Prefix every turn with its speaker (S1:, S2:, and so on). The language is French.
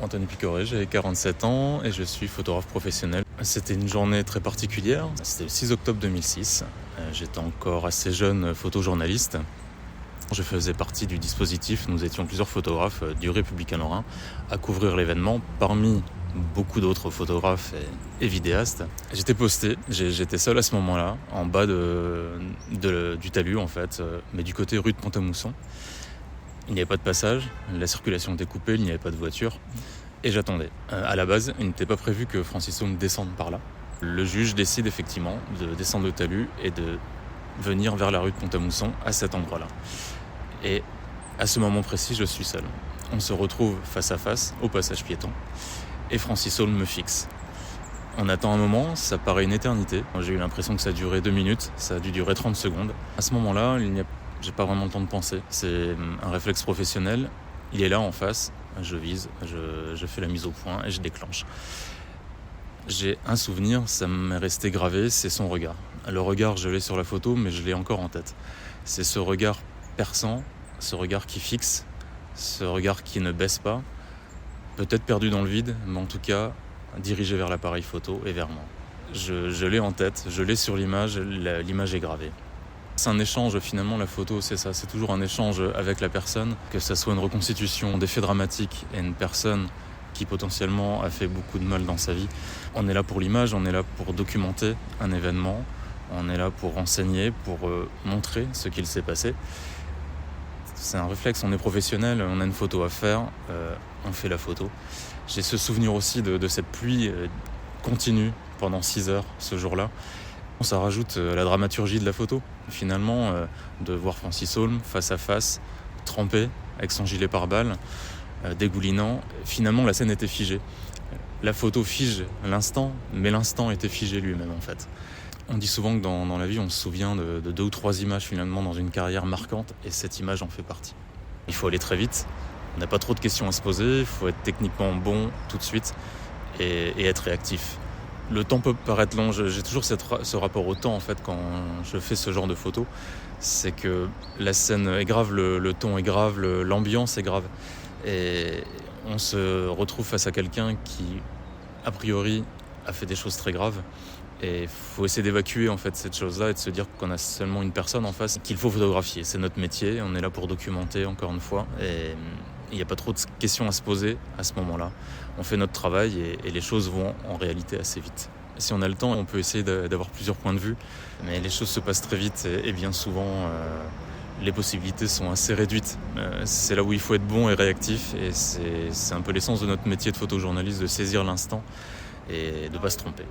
S1: Anthony Picoré, j'ai 47 ans et je suis photographe professionnel. C'était une journée très particulière, c'était le 6 octobre 2006. J'étais encore assez jeune photojournaliste. Je faisais partie du dispositif, nous étions plusieurs photographes du Républicain Lorrain à couvrir l'événement parmi beaucoup d'autres photographes et vidéastes. J'étais posté, j'étais seul à ce moment-là, en bas du talus en fait, mais du côté rue de Pont-à-Mousson. Il n'y avait pas de passage, la circulation était coupée, il n'y avait pas de voiture et j'attendais. À la base, il n'était pas prévu que Francis Saume descende par là. Le juge décide effectivement de descendre le talus et de venir vers la rue de Pont-à-Mousson à cet endroit-là. Et à ce moment précis, je suis seul. On se retrouve face à face au passage piéton et Francis Saume me fixe. On attend un moment, ça paraît une éternité. J'ai eu l'impression que ça a duré 2 minutes, ça a dû durer 30 secondes. À ce moment-là, j'ai pas vraiment le temps de penser. C'est un réflexe professionnel. Il est là en face, je vise, je fais la mise au point et je déclenche. J'ai un souvenir, ça m'est resté gravé, c'est son regard. Le regard, je l'ai sur la photo, mais je l'ai encore en tête. C'est ce regard perçant, ce regard qui fixe, ce regard qui ne baisse pas, peut-être perdu dans le vide, mais en tout cas dirigé vers l'appareil photo et vers moi. Je l'ai en tête, je l'ai sur l'image, l'image est gravée. C'est un échange finalement, la photo c'est ça, c'est toujours un échange avec la personne, que ça soit une reconstitution des faits dramatiques et une personne qui potentiellement a fait beaucoup de mal dans sa vie. On est là pour l'image, on est là pour documenter un événement, on est là pour renseigner, pour montrer ce qu'il s'est passé. C'est un réflexe, on est professionnel, on a une photo à faire, on fait la photo. J'ai ce souvenir aussi de cette pluie continue pendant 6 heures ce jour-là. Ça rajoute la dramaturgie de la photo. Finalement, de voir Francis Saume face à face, trempé, avec son gilet pare-balles, dégoulinant. Finalement, la scène était figée. La photo fige l'instant, mais l'instant était figé lui-même en fait. On dit souvent que dans la vie, on se souvient de 2 ou 3 images finalement dans une carrière marquante, et cette image en fait partie. Il faut aller très vite, on n'a pas trop de questions à se poser, il faut être techniquement bon tout de suite et être réactif. Le temps peut paraître long, j'ai toujours ce rapport au temps en fait quand je fais ce genre de photos. C'est que la scène est grave, le ton est grave, l'ambiance est grave. Et on se retrouve face à quelqu'un qui, a priori, a fait des choses très graves. Et il faut essayer d'évacuer en fait cette chose-là et de se dire qu'on a seulement une personne en face qu'il faut photographier. C'est notre métier, on est là pour documenter encore une fois. Et il n'y a pas trop de questions à se poser à ce moment-là. On fait notre travail et les choses vont en réalité assez vite. Si on a le temps, on peut essayer d'avoir plusieurs points de vue, mais les choses se passent très vite et bien souvent les possibilités sont assez réduites. C'est là où il faut être bon et réactif, et c'est un peu l'essence de notre métier de photojournaliste, de saisir l'instant et de ne pas se tromper.